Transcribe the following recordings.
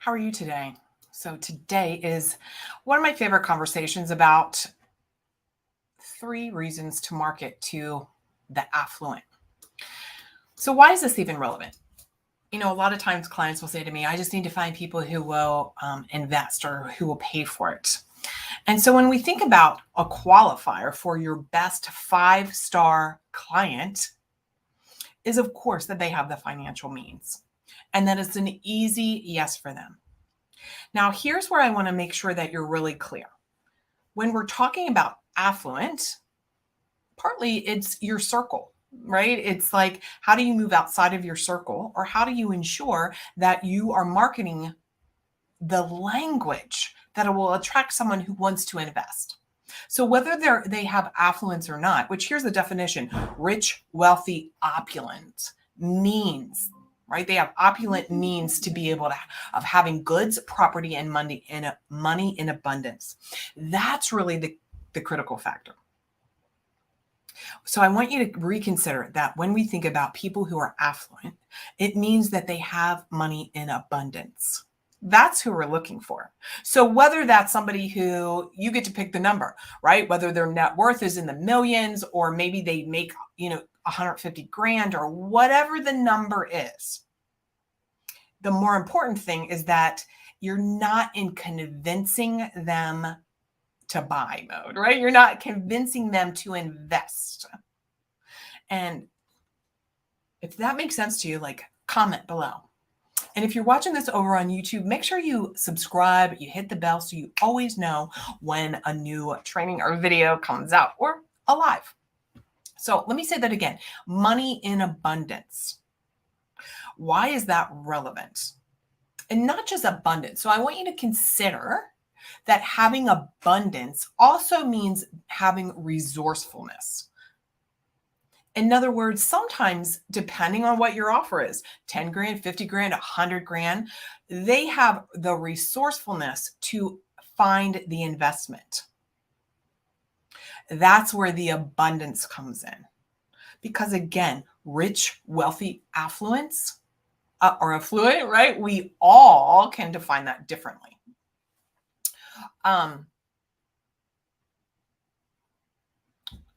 How are you today? So, today is one of my favorite conversations about 3 reasons to market to the affluent. So, why is this even relevant? A lot of times clients will say to me, I just need to find people who will invest or who will pay for it. And so, when we think about a qualifier for your best 5-star client, is of course that they have the financial means and that it's an easy yes for them. Now, here's where I want to make sure that you're really clear. When we're talking about affluent, partly it's your circle, right? It's like, how do you move outside of your circle, or how do you ensure that you are marketing the language that will attract someone who wants to invest? So whether they have affluence or not, which here's the definition: rich, wealthy, opulent means, right? They have opulent means to be able to of having goods, property, and money in abundance. That's really the critical factor. So I want you to reconsider that when we think about people who are affluent, it means that they have money in abundance. That's who we're looking for. So whether that's somebody who you get to pick the number, right? Whether their net worth is in the millions, or maybe they make, 150 grand, or whatever the number is. The more important thing is that you're not in convincing them to buy mode, right? You're not convincing them to invest. And if that makes sense to you, like, comment below. And if you're watching this over on YouTube, make sure you subscribe, you hit the bell so you always know when a new training or video comes out or alive. So let me say that again: money in abundance. Why is that relevant? And not just abundance. So I want you to consider that having abundance also means having resourcefulness. In other words, sometimes, depending on what your offer is, 10 grand, 50 grand, 100 grand, they have the resourcefulness to find the investment. That's where the abundance comes in. Because again, rich, wealthy, affluence, or affluent, right? We all can define that differently.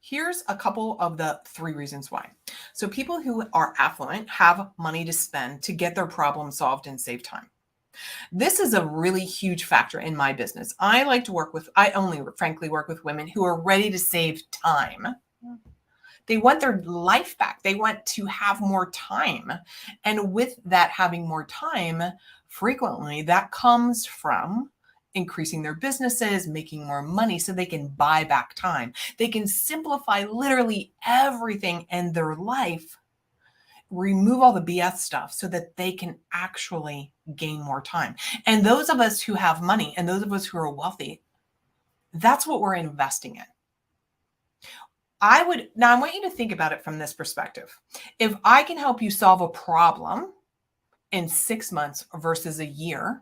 Here's a couple of the 3 reasons why. So people who are affluent have money to spend to get their problem solved and save time. This is a really huge factor in my business. I only frankly work with women who are ready to save time. They want their life back. They want to have more time. And with that, having more time, frequently that comes from increasing their businesses, making more money so they can buy back time. They can simplify literally everything in their life, remove all the BS stuff so that they can actually gain more time. And those of us who have money and those of us who are wealthy, that's what we're investing in. I want you to think about it from this perspective. If I can help you solve a problem in 6 months versus a year,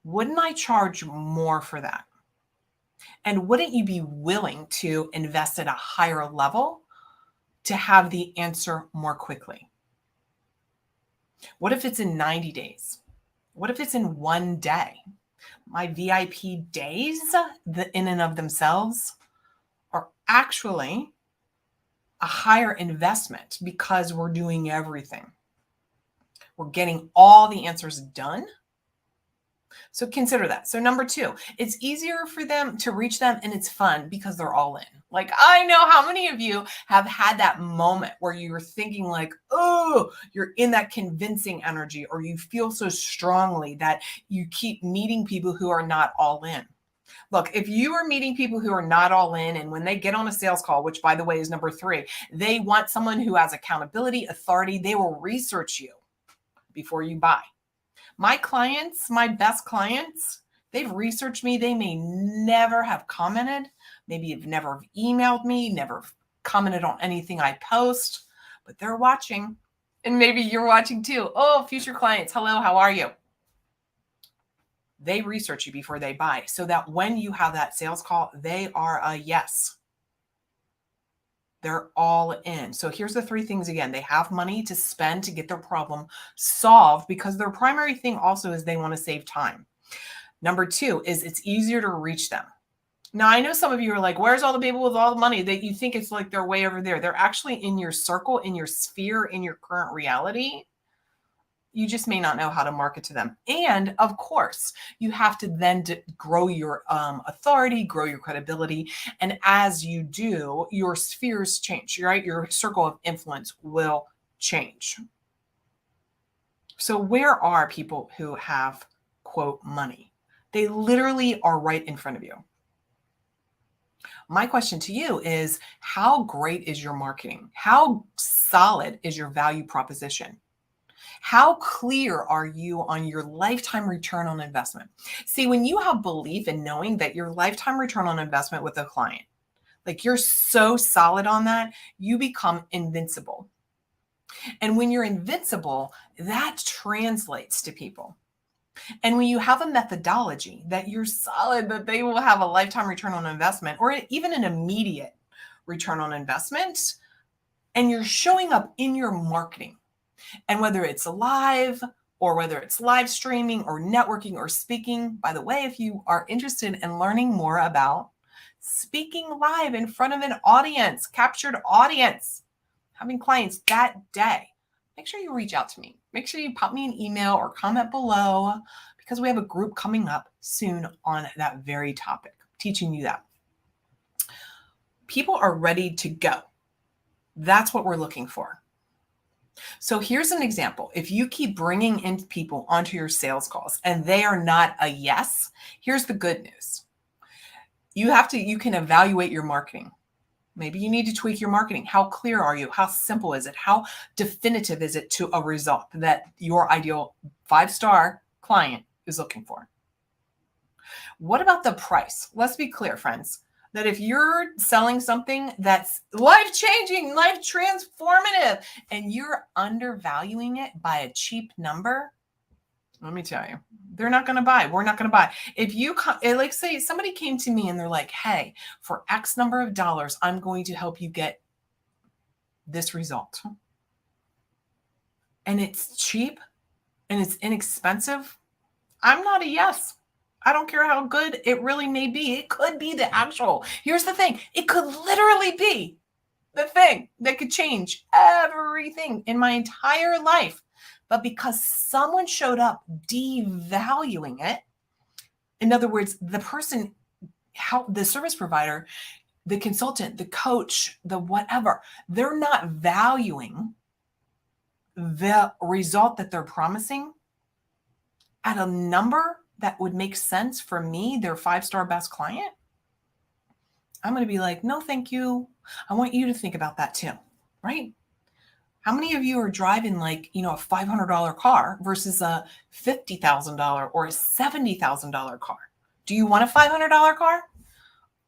wouldn't I charge more for that? And wouldn't you be willing to invest at a higher level to have the answer more quickly? What if it's in 90 days? What if it's in 1 day? My VIP days, in and of themselves, are actually a higher investment because we're doing everything. We're getting all the answers done. So consider that. So number 2, it's easier for them to reach them, and it's fun because they're all in. Like, I know how many of you have had that moment where you're thinking like, oh, you're in that convincing energy, or you feel so strongly that you keep meeting people who are not all in. Look, if you are meeting people who are not all in, and when they get on a sales call, which by the way is number 3, they want someone who has accountability, authority, they will research you before you buy. My clients, my best clients, they've researched me. They may never have commented, maybe have never emailed me, never commented on anything I post, but they're watching. And maybe you're watching too. Oh, future clients, hello, how are you? They research you before they buy, so that when you have that sales call, they are a yes. They're all in. So here's the three things again. They have money to spend to get their problem solved because their primary thing also is they want to save time. Number two is it's easier to reach them. Now, I know some of you are like, where's all the people with all the money that you think it's like they're way over there? They're actually in your circle, in your sphere, in your current reality. You just may not know how to market to them. And of course, you have to then grow your authority, grow your credibility. And as you do, your spheres change, right? Your circle of influence will change. So where are people who have, quote, money? They literally are right in front of you. My question to you is, how great is your marketing? How solid is your value proposition? How clear are you on your lifetime return on investment? See, when you have belief in knowing that your lifetime return on investment with a client, like you're so solid on that, you become invincible. And when you're invincible, that translates to people. And when you have a methodology that you're solid, that they will have a lifetime return on investment or even an immediate return on investment, and you're showing up in your marketing, and whether it's live or whether it's live streaming or networking or speaking, by the way, if you are interested in learning more about speaking live in front of an audience, captured audience, having clients that day, make sure you reach out to me. Make sure you pop me an email or comment below because we have a group coming up soon on that very topic, teaching you that. People are ready to go. That's what we're looking for. So here's an example. If you keep bringing in people onto your sales calls and they are not a yes, here's the good news. You can evaluate your marketing. Maybe you need to tweak your marketing. How clear are you? How simple is it? How definitive is it to a result that your ideal 5-star client is looking for? What about the price? Let's be clear, friends, that if you're selling something that's life-changing, life-transformative, and you're undervaluing it by a cheap number, let me tell you, they're not going to buy. We're not going to buy. If you like say somebody came to me and they're like, hey, for X number of dollars, I'm going to help you get this result. And it's cheap and it's inexpensive. I'm not a yes. I don't care how good it really may be. It could be the actual. Here's the thing. It could literally be the thing that could change everything in my entire life. But because someone showed up devaluing it, in other words, the person, the service provider, the consultant, the coach, the whatever, they're not valuing the result that they're promising at a number that would make sense for me, their 5-star best client, I'm going to be like, no, thank you. I want you to think about that too, right? How many of you are driving a $500 car versus a $50,000 or a $70,000 car? Do you want a $500 car?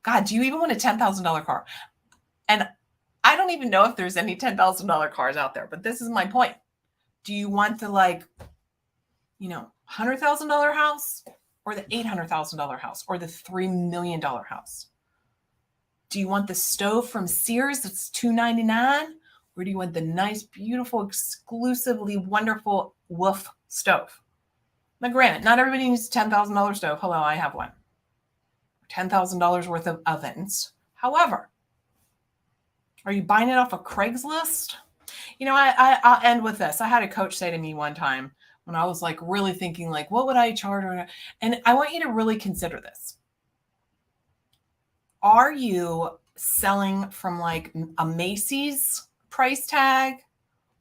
God, do you even want a $10,000 car? And I don't even know if there's any $10,000 cars out there, but this is my point. Do you want the $100,000 house or the $800,000 house or the $3 million house? Do you want the stove from Sears that's $299? Or do you want the nice, beautiful, exclusively wonderful Wolf stove? Now, granted, not everybody needs a $10,000 stove. Hello, I have one. $10,000 worth of ovens. However, are you buying it off of Craigslist? I'll end with this. I had a coach say to me one time when I was really thinking what would I charge? And I want you to really consider this. Are you selling from a Macy's price tag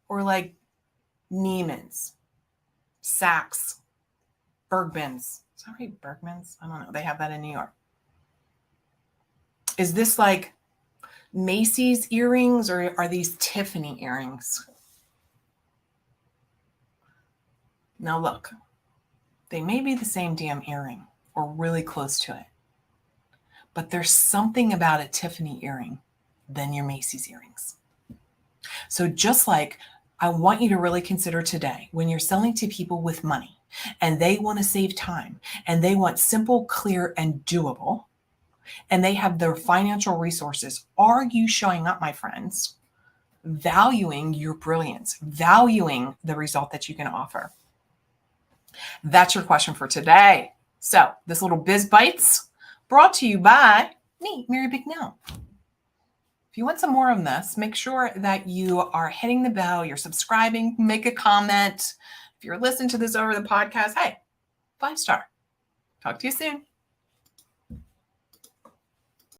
or Neiman's, Saks, Bergman's? Is that right? Bergman's? I don't know. They have that in New York. Is this Macy's earrings or are these Tiffany earrings? Now look, they may be the same damn earring or really close to it, but there's something about a Tiffany earring than your Macy's earrings. So just I want you to really consider today when you're selling to people with money and they want to save time and they want simple, clear, and doable, and they have their financial resources. Are you showing up, my friends, valuing your brilliance, valuing the result that you can offer? That's your question for today. So this little Biz Bites brought to you by me, Mary Bicknell. If you want some more of this, make sure that you are hitting the bell, you're subscribing, make a comment. If you're listening to this over the podcast, hey, 5-star. Talk to you soon.